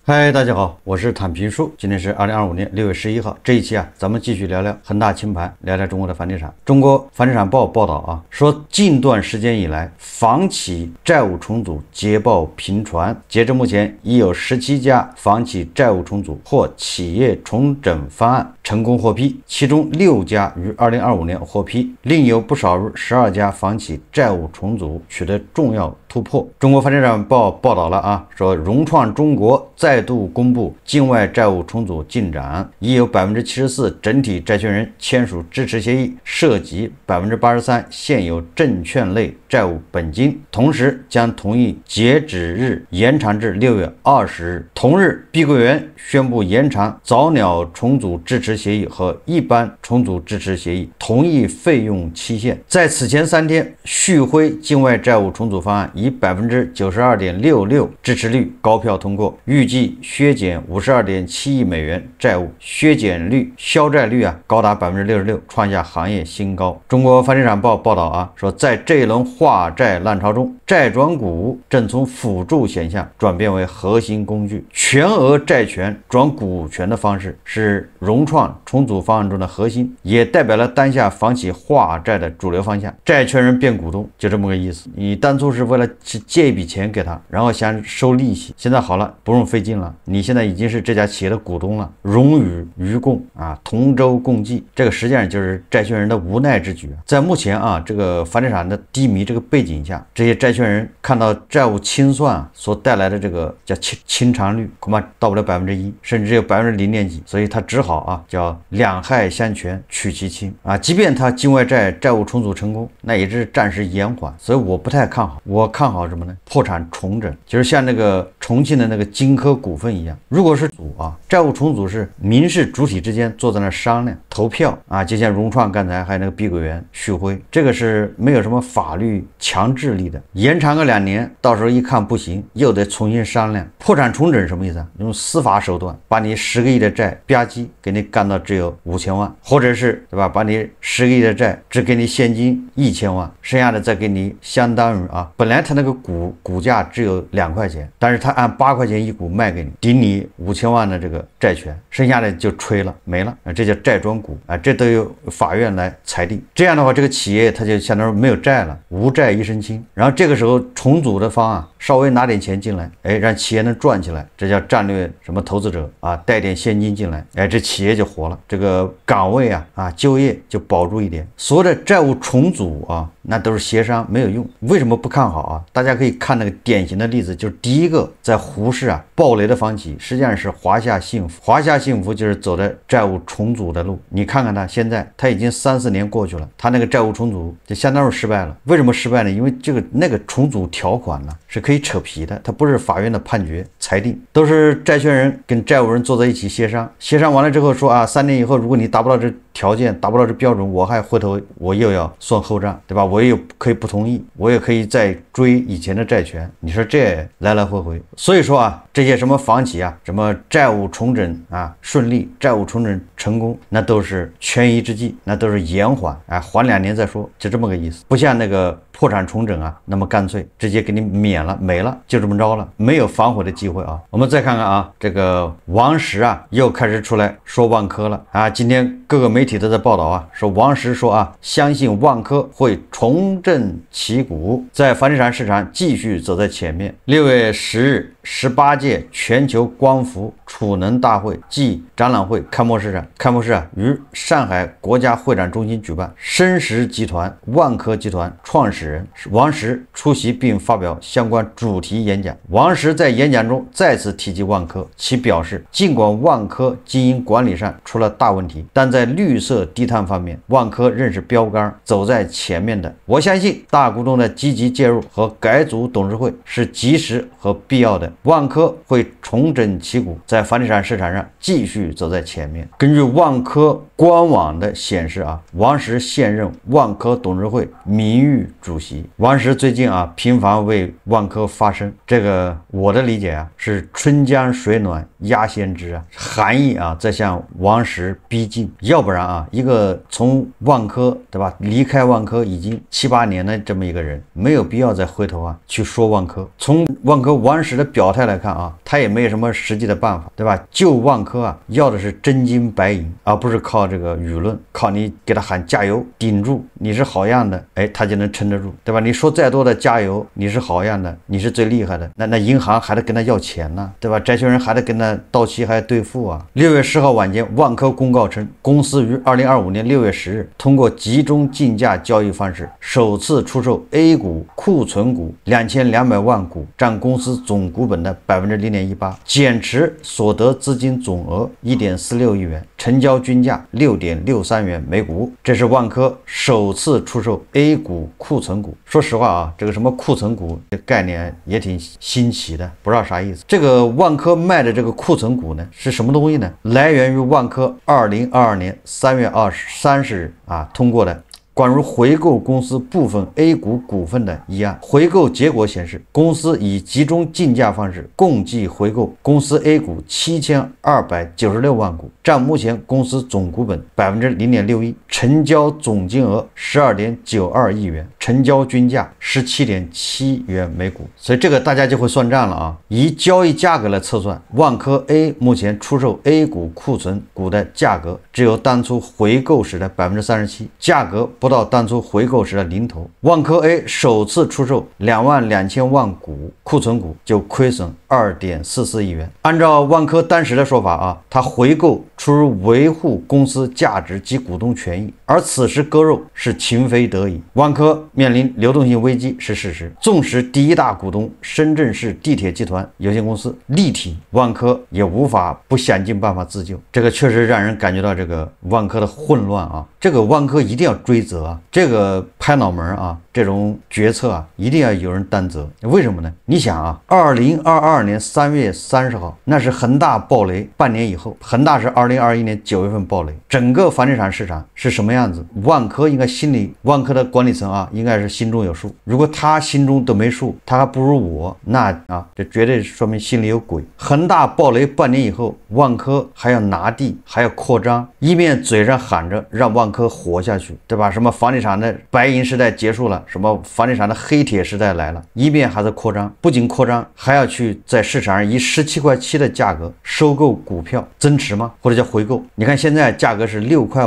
嗨，大家好，我是坦平叔。今天是2025年6月11号。这一期咱们继续聊聊恒大清盘，聊聊中国的房地产。中国房地产报报道说近段时间以来，房企债务重组捷报频传。截至目前，已有17家房企债务重组或企业重整方案成功获批，其中6家于2025年获批，另有不少于12家房企债务重组取得重要突破。中国房地产报报道了说融创中国再度公布境外债务重组进展，已有74%整体债权人签署支持协议，涉及83%现有证券类债务本金，同时将同意截止日延长至6月20日。同日，碧桂园宣布延长早鸟重组支持协议和一般重组支持协议同意费用期限。在此前3天，旭辉境外债务重组方案以92.66%支持率高票通过，预计削减52.7亿美元债务，削减率消债率高达66%，创下行业新高。中国房地产报报道说，在这一轮化债浪潮中，债转股正从辅助选项转变为核心工具，全额债权转股权的方式是融创重组方案中的核心，也代表了当下房企化债的主流方向。债权人变股东，就这么个意思。你当初是为了借一笔钱给他，然后想收利息，现在好了，不用费劲了，你现在已经是这家企业的股东了，荣与与共同舟共济，这个实际上就是债权人的无奈之举。在目前这个房地产的低迷这个背景下，这些债权人看到债务清算所带来的这个叫清偿率恐怕到不了1%，甚至只有0.几，所以他只好叫两害相权取其轻即便他境外债务重组成功，那也是暂时延缓，所以我不太看好。我看好什么呢？破产重整，就是像那个重庆的那个金科股份一样，如果是债务重组是民事主体之间坐在那商量投票就像融创刚才还有那个碧桂园、旭辉，这个是没有什么法律强制力的，延长个2年，到时候一看不行，又得重新商量。破产重整什么意思用司法手段把你10个亿的债吧唧给你干到只有5000万，或者是对吧，把你10个亿的债只给你现金1000万，剩下的再给你相当于本来他那个股价只有2块钱，但是他按8块钱一股卖给你，顶你5000万的这个债权，剩下的就吹了没了这叫债转股这都由法院来裁定。这样的话，这个企业它就相当于没有债了，无债一身轻。然后这个时候重组的方案稍微拿点钱进来，让企业能赚起来，这叫战略什么投资者带点现金进来，这企业就活了，这个岗位就业就保住一点。所谓的债务重组那都是协商，没有用。为什么不看好大家可以看那个典型的例子，就是第一个在湖市暴雷的房企，实际上是华夏幸福。华夏幸福就是走的债务重组的路。你看看它现在，它已经3-4年过去了，它那个债务重组就相当于失败了。为什么失败呢？因为那个重组条款呢是可以扯皮的，它不是法院的判决裁定，都是债权人跟债务人坐在一起协商，协商完了之后说3年以后，如果你达不到这条件，达不到这标准，我还回头我又要算后账，对吧？我也可以不同意，我也可以再追以前的债权。你说这来来回回，所以说这些什么房企什么债务重整顺利，债务重整成功，那都是权宜之计，那都是延缓缓2年再说，就这么个意思。不像那个破产重整那么干脆，直接给你免了没了，就这么着了，没有反悔的机会我们再看看这个王石又开始出来说万科了今天各个媒体都在报道说王石说相信万科会重振旗鼓，在房地产市场继续走在前面。6月10日18届全球光伏储能大会暨展览会开幕式于上海国家会展中心举办，申实集团万科集团创始人王石出席并发表相关主题演讲。王石在演讲中再次提及万科，其表示尽管万科经营管理上出了大问题，但在绿色低碳方面，万科仍是标杆，走在前面的。我相信大股东的积极介入和改组董事会是及时和必要的，万科会重整旗鼓，在房地产市场上继续走在前面。根据万科官网的显示王石现任万科董事会名誉主席。王石最近频繁为万科发声，这个我的理解是春江水暖鸭先知含义在向王石逼近。要不然一个从万科对吧离开万科已经7-8年的这么一个人，没有必要再回头去说万科。从万科王石的表表态来看啊，他也没什么实际的办法，对吧？救万科啊，要的是真金白银，而不是靠这个舆论，靠你给他喊加油顶住，你是好样的，哎，他就能撑得住，对吧？你说再多的加油，你是好样的，你是最厉害的，那银行还得跟他要钱呢，对吧？债权人还得跟他到期还得兑付啊。6月10号晚间，万科公告称，公司于2025年6月10日通过集中竞价交易方式首次出售 A 股库存股2200万股，占公司总股本的 0.18%， 减持所得资金总额 1.46亿元，成交均价 6.63元每股。这是万科首次出售 A 股库存股。说实话啊，这个什么库存股这概念也挺新奇的，不知道啥意思。这个万科卖的这个库存股呢是什么东西呢？来源于万科2022年3月30日通过的关于回购公司部分 A 股股份的议案。回购结果显示，公司以集中竞价方式共计回购公司 A 股7296万股，占目前公司总股本 0.61%， 成交总金额 12.92亿元，成交均价 17.7元每股。所以这个大家就会算账了啊！以交易价格来测算，万科 A 目前出售 A 股库存股的价格只有当初回购时的 37%， 价格不到当初回购时的零头。万科 A 首次出售22000万股库存股就亏损 2.44亿元。按照万科当时的说法啊，他回购出于维护公司价值及股东权益，而此时割肉是情非得已。万科面临流动性危机是事实，纵使第一大股东深圳市地铁集团有限公司力挺，万科也无法不想尽办法自救。这个确实让人感觉到这个万科的混乱啊！这个万科一定要追责啊！这个拍脑门啊，这种决策啊，一定要有人担责。为什么呢？你想啊，2022年3月30号，那是恒大暴雷半年以后，恒大是2021年9月份暴雷，整个房地产市场是什么样子？万科应该万科的管理层啊，应该是心中有数。如果他心中都没数，他还不如我，那这绝对说明心里有鬼。恒大暴雷半年以后，万科还要拿地，还要扩张，一面嘴上喊着让万科活下去，对吧？什么房地产的白银时代结束了，什么房地产的黑铁时代来了，一面还在扩张，不仅扩张，还要去在市场上以17.7块的价格收购股票，增持吗？或者叫回购？你看现在价格是6.5块、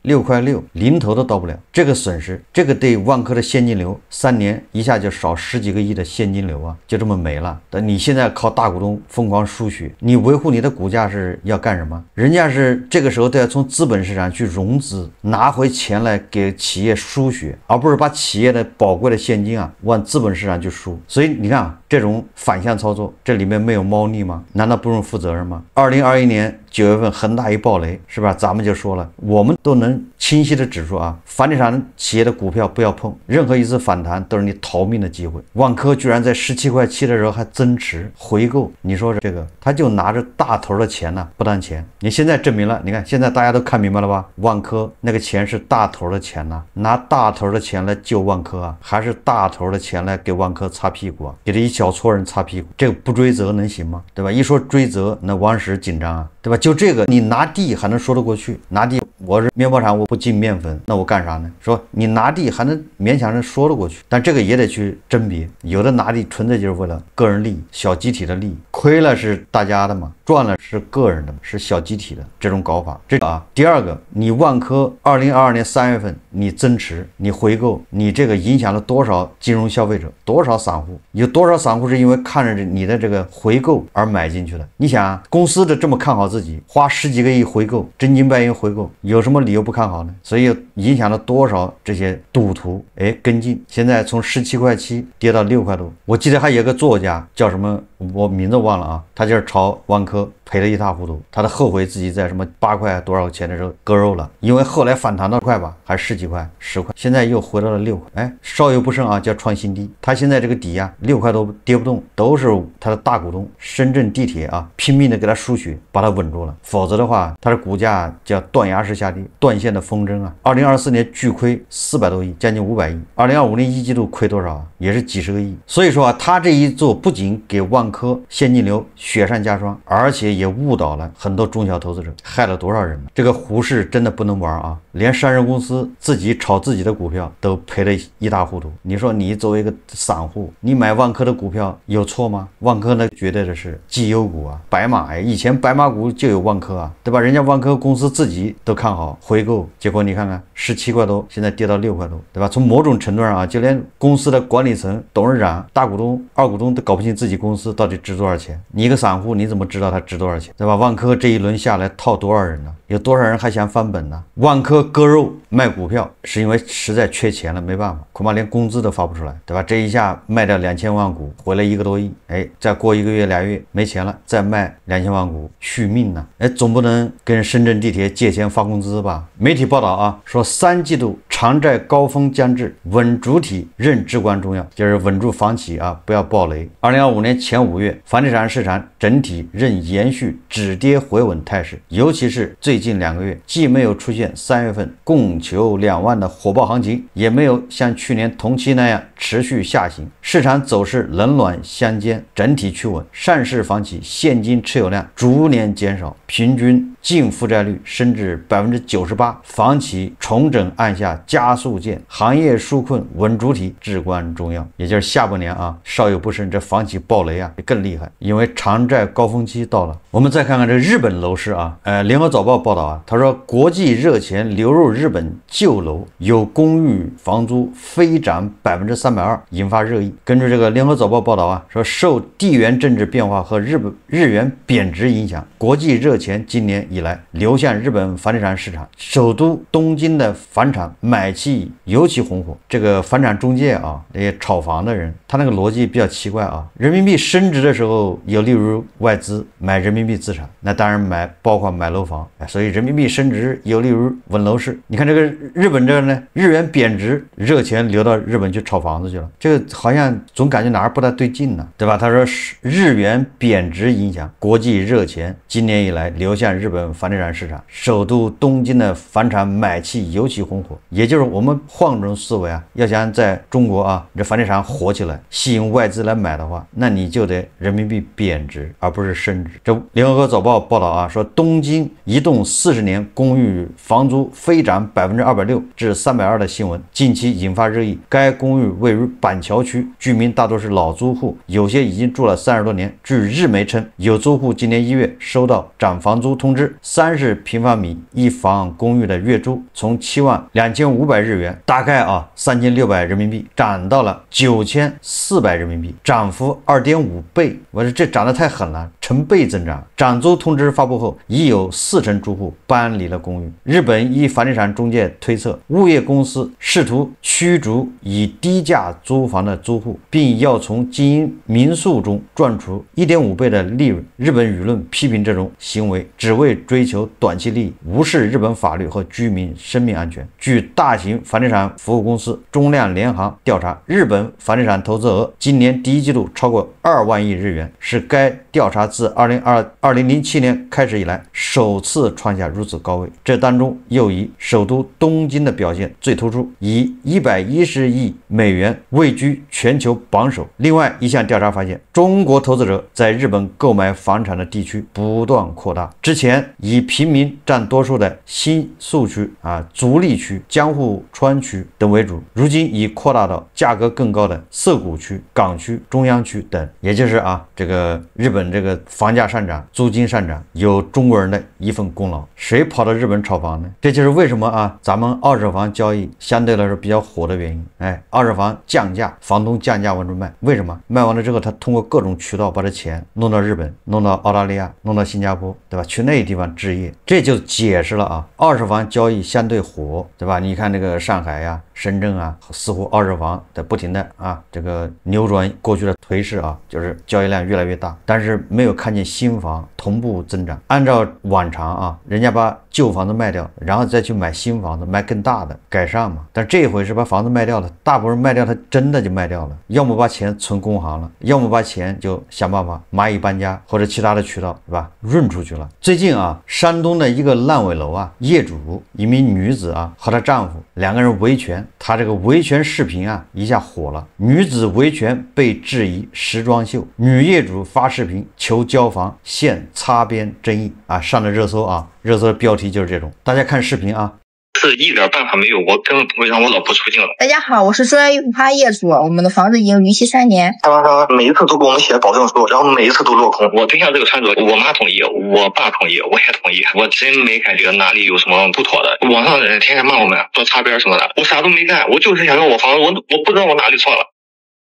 6.6块，零头都到不了。这个损失，这个对万科的现金流3年一下就少10几个亿的现金流啊，就这么没了。但你现在靠大股东疯狂输血，你维护你的股价是要干什么？人家是这个时候都要从资本市场去融资，拿回钱来给企业输血，而不是把企业的宝贵的现金往资本市场去输。所以你看这种反向操作，这里面没有猫腻吗？难道不用负责任吗？2021年9月份恒大一暴雷，是吧？咱们就说了，我们都能清晰的指出房地产企业的股票不要碰，任何一次反弹都是你逃命的机会。万科居然在17.7块的时候还增持回购，你说这个他就拿着大头的钱不当钱。你现在证明了，你看现在大家都看明白了吧？万科那个钱是大头的钱拿大头的钱来救万科还是大头的钱来给万科擦屁股给这一小撮人擦屁股？这个不追责能行吗？对吧？一说追责，那王石紧张对吧？就这个你拿地还能说得过去，拿地我是面包厂，我不进面粉，那我干啥呢？说你拿地还能勉强能说得过去，但这个也得去甄别，有的拿地纯粹就是为了个人利益、小集体的利益，亏了是大家的嘛，赚了是个人的，是小集体的这种搞法。这第二个，你万科2022年3月份你增持、你回购，你这个影响了多少金融消费者，多少散户？有多少散户是因为看着你的这个回购而买进去的？你想公司的这么看好自己，花10几个亿回购，真金白银回购，有什么理由不看好呢？所以影响了多少这些赌徒跟进，现在从17.7块跌到6块多。我记得还有个作家叫什么，我名字忘了他就是炒万科赔得一塌糊涂，他的后悔自己在什么8块多少钱的时候割肉了，因为后来反弹到1块吧，还是10几块、10块，现在又回到了6块，稍有不慎叫创新低。他现在这个底6块多跌不动，都是他的大股东深圳地铁拼命的给他输血，把他稳住了，否则的话他的股价叫断崖式下跌，断线的风筝2024年巨亏400多亿，将近500亿，2025年1季度亏多少也是几十个亿。所以说他这一做不仅给万科现金流雪上加霜，而而且也误导了很多中小投资者，害了多少人呢？这个股市真的不能玩啊！连上市公司自己炒自己的股票都赔得一塌糊涂。你说你作为一个散户，你买万科的股票有错吗？万科呢，绝对的是绩优股啊，白马呀，以前白马股就有万科啊，对吧？人家万科公司自己都看好回购，结果你看看17块多，现在跌到6块多，对吧？从某种程度上啊，就连公司的管理层、董事长、大股东、二股东都搞不清自己公司到底值多少钱。你一个散户，你怎么知道它值多少钱，对吧？万科这一轮下来套多少人呢？有多少人还想翻本呢？万科割肉卖股票是因为实在缺钱了，没办法，恐怕连工资都发不出来，对吧？这一下卖掉2000万股，回了1个多亿，再过1个月2月没钱了，再卖2000万股续命呢？总不能跟深圳地铁借钱发工资吧？媒体报道啊，说3季度偿债高峰将至，稳主体仍至关重要，就是稳住房企啊，不要暴雷。2025年前5月，房地产市场整体仍延续止跌回稳态势，尤其是最近2个月，既没有出现3月份供求2万的火爆行情，也没有像去年同期那样持续下行，市场走势冷暖相间，整体趋稳。上市房企现金持有量逐年减少，平均净负债率升至98%，房企重整按下加速键，行业纾困稳主体至关重要。也就是下半年啊，稍有不慎，这房企暴雷啊更厉害，因为偿债高峰期到了。我们再看看这日本楼市啊，联合早报报道啊，他说国际热钱流入日本旧楼，有公寓房租飞涨320%，引发热议。根据这个联合早报报道啊，说受地缘政治变化和日元贬值影响，国际热钱今年以来流向日本房地产市场，首都东京的房产买气尤其红火。这个房产中介啊，这些炒房的人，他那个逻辑比较奇怪啊。人民币升值的时候，有利于外资买人民币资产，那当然包括买楼房，所以人民币升值有利于稳楼市。你看这个日本这呢，日元贬值，热钱流到日本去炒房子去了，这个好像总感觉哪儿不太对劲呢，对吧？他说日元贬值影响国际热钱今年以来流向日本房地产市场，首都东京的房产买气尤其红火。也就是我们换种思维啊，要想在中国啊这房地产火起来，吸引外资来买的话，那你就得人民币贬值，而不是升值。这联合国早报报道啊，说东京一栋40年公寓房租飞涨260%至320的新闻近期引发热议。该公寓位于板桥区，居民大多是老租户，有些已经住了30多年。据日媒称，有租户今年1月收到涨房租通知，30平方米一房公寓的月租从72500日元，大概3600人民币，涨到了9400人民币，涨幅2.5倍。我说这涨得太狠了，成倍增长。涨租通知发布后，已有40%住户搬离了公寓。日本一房地产中介推测，物业公司试图驱逐以低价租房的租户，并要从经营民宿中赚出1.5倍的利润。日本舆论批评这种行为只为追求短期利益，无视日本法律和居民生命安全。据大型房地产服务公司中量联行调查，日本房地产投资额今年第1季度超过2万亿日元，是该调查自2007年开始以来首次创下如此高位。这当中又以首都东京的表现最突出，以110亿美元位居全球榜首。另外一项调查发现，中国投资者在日本购买房产的地区不断扩大，之前以平民占多数的新宿区足立区、江户川区等为主，如今已扩大到价格更高的涩谷区、港区、中央区等。也就是这个日本这个房价上涨、租金上涨有中国人的一份功劳。谁跑到日本炒房呢？这就是为什么咱们二手房交易相对来说比较火的原因。二手房降价，房东降价往出卖，为什么？卖完了之后，他通过各种渠道把这钱弄到日本、弄到澳大利亚、弄到新加坡，对吧？去那地方置业，这就解释了二手房交易相对火，对吧？你看这个上海呀、深圳似乎二手房在不停的这个扭转过去的颓势就是交易量越来越大，但是没有看见新房同步增长。按照往常人家把旧房子卖掉，然后再去买新房子，买更大的改善嘛。但这一回是把房子卖掉了，大部分人卖掉，他真的就卖掉了，要么把钱存工行了，要么把钱就想办法蚂蚁搬家或者其他的渠道，对吧？润出去了。最近山东的一个烂尾楼业主一名女子和她丈夫2个人维权他这个维权视频啊一下火了，女子维权被质疑时装秀，女业主发视频求交房现擦边争议啊，上了热搜啊，热搜的标题就是这种，大家看视频啊。是一点办法没有，我根本不会让我老婆出境了。大家好，我是中原玉花业主，我们的房子已经逾期3年。开发商每一次都给我们写保证书，然后每一次都落空。我对象这个穿着，我妈同意，我爸同意，我也同意，我真没感觉哪里有什么不妥的。网上的人天天骂我们说擦边什么的，我啥都没干，我就是想要我房子，我不知道我哪里错了。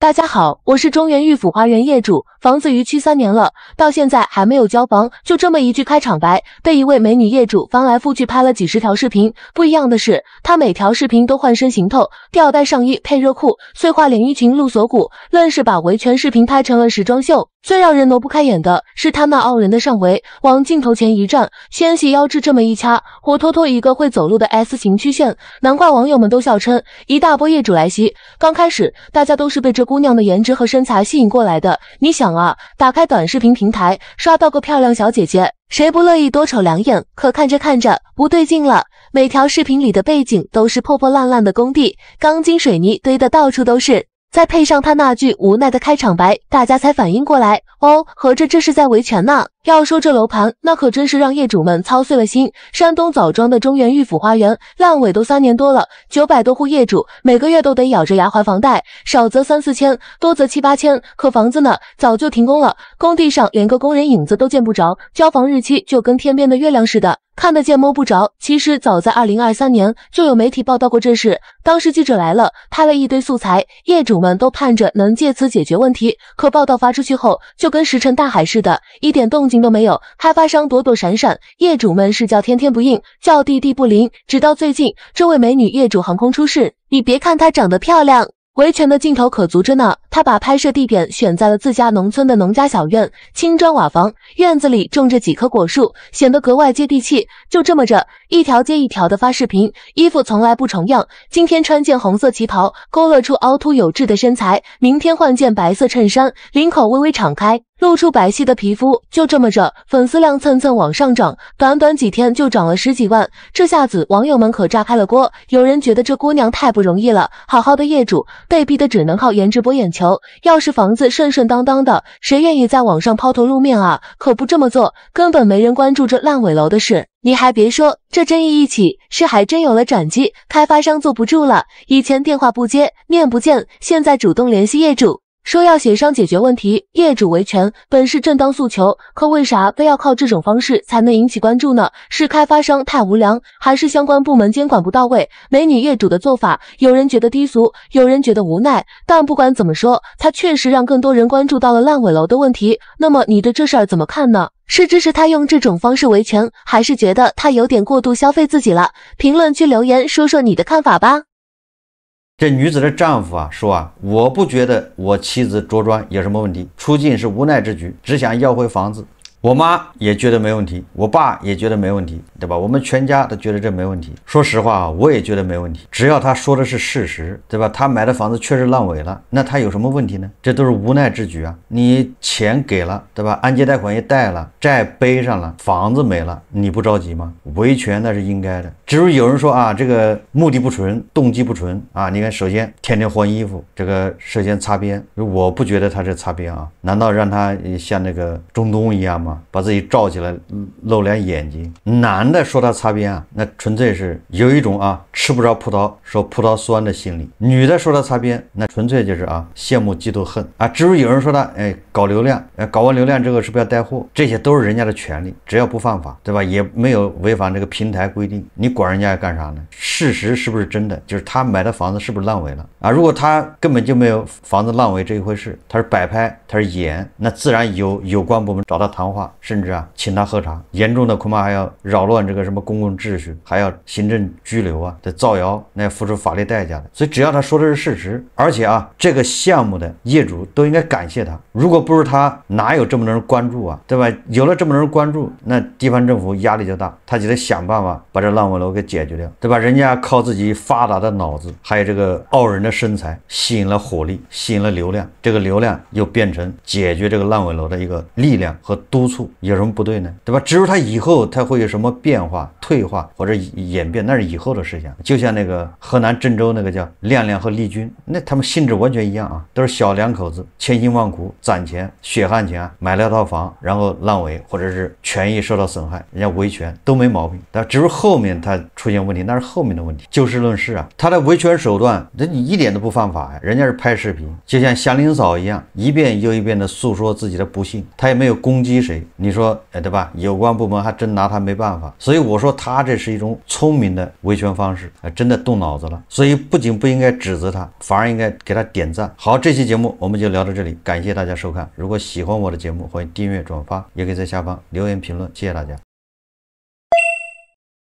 大家好，我是中原玉府花园业主，房子逾期3年了，到现在还没有交房，就这么一句开场白，被一位美女业主翻来覆去拍了几十条视频。不一样的是，她每条视频都换身行头，吊带上衣配热裤，碎花连衣裙露锁骨，愣是把维权视频拍成了时装秀。最让人挪不开眼的是她那傲人的上围，往镜头前一站，纤细腰肢这么一掐，活脱脱一个会走路的 S 型曲线，难怪网友们都笑称一大波业主来袭。刚开始大家都是被这姑娘的颜值和身材吸引过来的，你想啊，打开短视频平台刷到个漂亮小姐姐，谁不乐意多瞅两眼？可看着看着不对劲了，每条视频里的背景都是破破烂烂的工地，钢筋水泥堆得到处都是。再配上他那句无奈的开场白，大家才反应过来，哦，合着这是在维权呢。要说这楼盘，那可真是让业主们操碎了心。山东枣庄的中原玉府花园，烂尾都3年多了，900多户业主每个月都得咬着牙还房贷，少则3、4千，多则7、8千。可房子呢，早就停工了，工地上连个工人影子都见不着，交房日期就跟天边的月亮似的，看得见摸不着。其实早在2023年就有媒体报道过这事，当时记者来了，拍了一堆素材，业主们都盼着能借此解决问题。可报道发出去后，就跟石沉大海似的，一点动静都没有。开发商躲躲闪闪，业主们是叫天天不应，叫地地不灵。直到最近，这位美女业主横空出世，你别看她长得漂亮，维权的劲头可足着呢。他把拍摄地点选在了自家农村的农家小院，青砖瓦房，院子里种着几棵果树，显得格外接地气。就这么着，一条接一条的发视频，衣服从来不重样，今天穿件红色旗袍，勾勒出凹凸有致的身材，明天换件白色衬衫，领口微微敞开，露出白皙的皮肤。就这么着，粉丝量蹭蹭往上涨，短短几天就涨了10几万。这下子网友们可炸开了锅，有人觉得这姑娘太不容易了，好好的业主被逼的只能靠颜值博眼球。要是房子顺顺当当的，谁愿意在网上抛头露面啊？可不这么做，根本没人关注这烂尾楼的事。你还别说，这争议一起，是还真有了转机，开发商坐不住了，以前电话不接，面不见，现在主动联系业主，说要协商解决问题。业主维权本是正当诉求，可为啥非要靠这种方式才能引起关注呢？是开发商太无良，还是相关部门监管不到位？美女业主的做法，有人觉得低俗，有人觉得无奈，但不管怎么说，她确实让更多人关注到了烂尾楼的问题。那么你对这事儿怎么看呢？是支持他用这种方式维权，还是觉得他有点过度消费自己了？评论区留言说说你的看法吧。这女子的丈夫啊说啊，我不觉得我妻子着装有什么问题，出境是无奈之举，只想要回房子。我妈也觉得没问题，我爸也觉得没问题，对吧？我们全家都觉得这没问题。说实话啊，我也觉得没问题，只要他说的是事实，对吧？他买的房子确实烂尾了，那他有什么问题呢？这都是无奈之举啊！你钱给了，对吧？按揭贷款也贷了，债背上了，房子没了，你不着急吗？维权那是应该的。只是有人说啊，这个目的不纯，动机不纯啊。你看，首先天天换衣服，这个涉嫌擦边，我不觉得他是擦边啊，难道让他像那个中东一样吗？把自己罩起来露两眼睛，男的说他擦边啊，那纯粹是有一种啊吃不着葡萄说葡萄酸的心理。女的说他擦边，那纯粹就是啊羡慕嫉妒恨啊。至于有人说他搞流量，搞完流量之后是不是要带货，这些都是人家的权利，只要不犯法，对吧？也没有违反这个平台规定，你管人家干啥呢？事实是不是真的？就是他买的房子是不是烂尾了啊？如果他根本就没有房子烂尾这一回事，他是摆拍，他是演，那自然有关部门找他谈话，甚至啊请他喝茶，严重的恐怕还要扰乱这个什么公共秩序，还要行政拘留啊，得造谣，那要付出法律代价的。所以只要他说的是事实，而且啊这个项目的业主都应该感谢他，如果不是他，哪有这么多人关注啊，对吧？有了这么多人关注，那地方政府压力就大，他就得想办法把这烂尾楼给解决掉，对吧？人家靠自己发达的脑子，还有这个傲人的身材，吸引了火力，吸引了流量，这个流量又变成解决这个烂尾楼的一个力量和督督促，有什么不对呢？对吧？只有他以后他会有什么变化、退化或者演变，那是以后的事情。就像那个河南郑州那个叫亮亮和丽君，那他们性质完全一样啊，都是小两口子千辛万苦攒钱、血汗钱买了套房，然后烂尾或者是权益受到损害，人家维权都没毛病。但只是后面他出现问题，那是后面的问题。就事论事啊，他的维权手段，这你一点都不犯法呀，人家是拍视频，就像祥林嫂一样，一遍又一遍的诉说自己的不幸，他也没有攻击谁，你说对吧？有关部门还真拿他没办法。所以我说他这是一种聪明的维权方式，真的动脑子了。所以不仅不应该指责他，反而应该给他点赞。好，这期节目我们就聊到这里，感谢大家收看。如果喜欢我的节目，欢迎订阅转发，也可以在下方留言评论，谢谢大家。